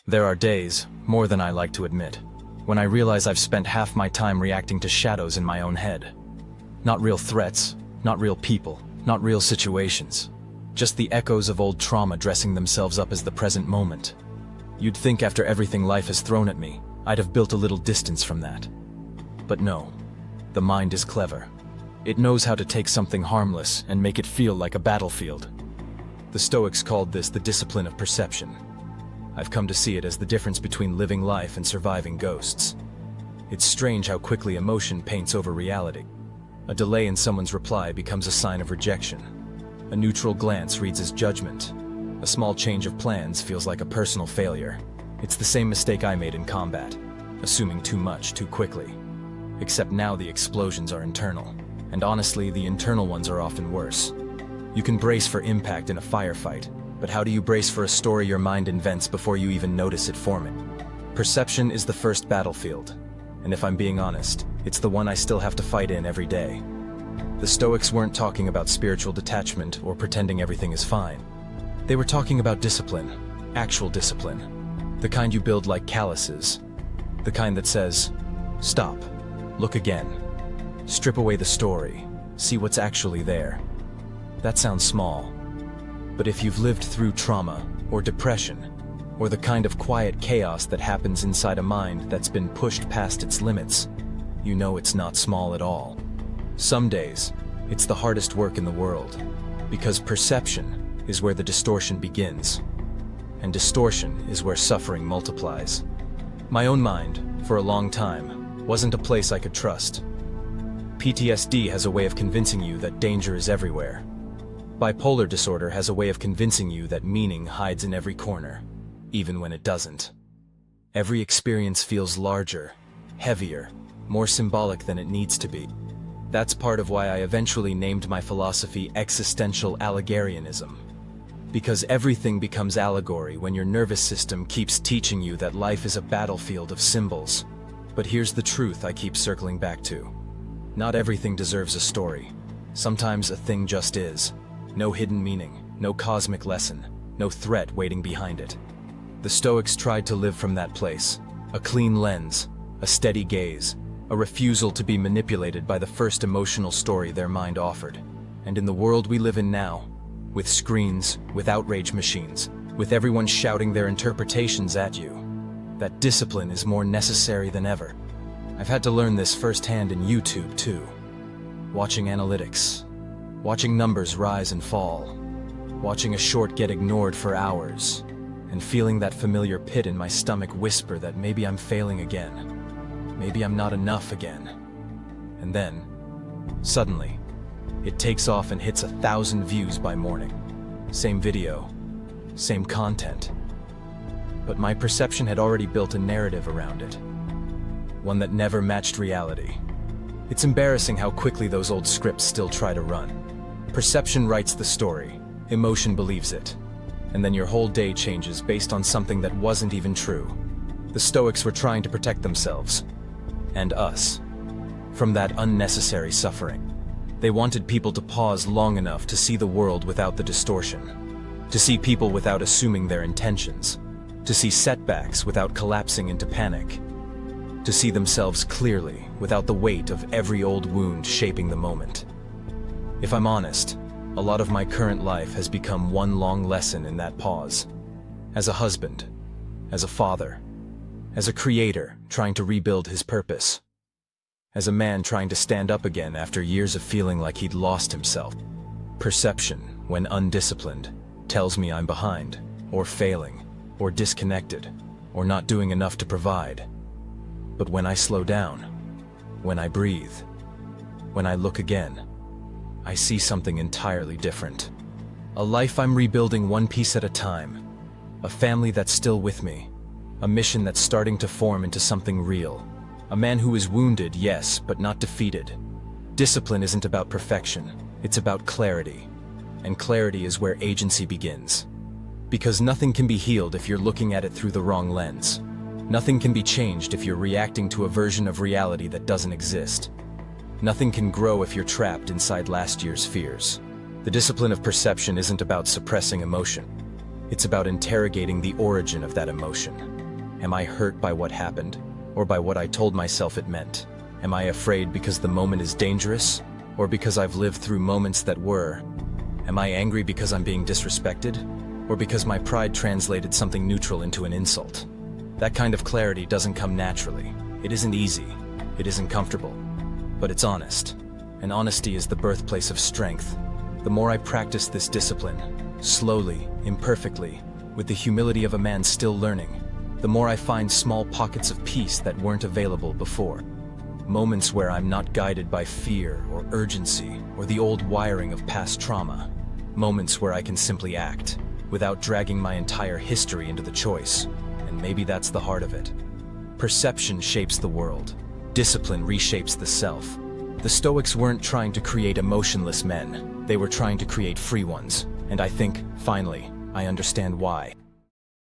There are days, more than I like to admit, when I realize I've spent half my time reacting to shadows in my own head. Not real threats, not real people, not real situations. Just the echoes of old trauma dressing themselves up as the present moment. You'd think after everything life has thrown at me, I'd have built a little distance from that. But no, the mind is clever. It knows how to take something harmless and make it feel like a battlefield. The Stoics called this the discipline of perception. I've come to see it as the difference between living life and surviving ghosts. It's strange how quickly emotion paints over reality. A delay in someone's reply becomes a sign of rejection. A neutral glance reads as judgment. A small change of plans feels like a personal failure. It's the same mistake I made in combat, assuming too much too quickly. Except now the explosions are internal. And honestly, the internal ones are often worse. You can brace for impact in a firefight, but how do you brace for a story your mind invents before you even notice it forming? Perception is the first battlefield, and if I'm being honest, it's the one I still have to fight in every day. The Stoics weren't talking about spiritual detachment or pretending everything is fine. They were talking about discipline, actual discipline, the kind you build like calluses, the kind that says, stop, look again, strip away the story, see what's actually there. That sounds small, but if you've lived through trauma or depression, or the kind of quiet chaos that happens inside a mind that's been pushed past its limits, you know it's not small at all. Some days, it's the hardest work in the world, because perception is where the distortion begins, and distortion is where suffering multiplies. My own mind, for a long time, wasn't a place I could trust. PTSD has a way of convincing you that danger is everywhere. Bipolar disorder has a way of convincing you that meaning hides in every corner, even when it doesn't. Every experience feels larger, heavier, more symbolic than it needs to be. That's part of why I eventually named my philosophy existential allegorianism. Because everything becomes allegory when your nervous system keeps teaching you that life is a battlefield of symbols. But here's the truth I keep circling back to. Not everything deserves a story. Sometimes a thing just is. No hidden meaning, no cosmic lesson, no threat waiting behind it. The Stoics tried to live from that place. A clean lens, a steady gaze, a refusal to be manipulated by the first emotional story their mind offered. And in the world we live in now, with screens, with outrage machines, with everyone shouting their interpretations at you, that discipline is more necessary than ever. I've had to learn this firsthand in YouTube too. Watching analytics, watching numbers rise and fall, watching a short get ignored for hours, and feeling that familiar pit in my stomach whisper that maybe I'm failing again. Maybe I'm not enough again. And then, suddenly, it takes off and hits 1,000 views by morning. Same video, same content. But my perception had already built a narrative around it. One that never matched reality. It's embarrassing how quickly those old scripts still try to run. Perception writes the story, emotion believes it, and then your whole day changes based on something that wasn't even true. The Stoics were trying to protect themselves, and us, from that unnecessary suffering. They wanted people to pause long enough to see the world without the distortion, to see people without assuming their intentions, to see setbacks without collapsing into panic, to see themselves clearly without the weight of every old wound shaping the moment. If I'm honest, a lot of my current life has become one long lesson in that pause. As a husband, as a father, as a creator trying to rebuild his purpose, as a man trying to stand up again after years of feeling like he'd lost himself. Perception, when undisciplined, tells me I'm behind, or failing, or disconnected, or not doing enough to provide. But when I slow down, when I breathe, when I look again, I see something entirely different. A life I'm rebuilding one piece at a time, a family that's still with me, a mission that's starting to form into something real. A man who is wounded, yes, but not defeated. Discipline isn't about perfection, it's about clarity. And clarity is where agency begins. Because nothing can be healed if you're looking at it through the wrong lens. Nothing can be changed if you're reacting to a version of reality that doesn't exist. Nothing can grow if you're trapped inside last year's fears. The discipline of perception isn't about suppressing emotion. It's about interrogating the origin of that emotion. Am I hurt by what happened, or by what I told myself it meant? Am I afraid because the moment is dangerous, or because I've lived through moments that were? Am I angry because I'm being disrespected, or because my pride translated something neutral into an insult? That kind of clarity doesn't come naturally. It isn't easy. It isn't comfortable. But it's honest. And honesty is the birthplace of strength. The more I practice this discipline, slowly, imperfectly, with the humility of a man still learning, the more I find small pockets of peace that weren't available before. Moments where I'm not guided by fear or urgency or the old wiring of past trauma. Moments where I can simply act, without dragging my entire history into the choice. And maybe that's the heart of it. Perception shapes the world. Discipline reshapes the self. The Stoics weren't trying to create emotionless men. They were trying to create free ones. And I think, finally, I understand why.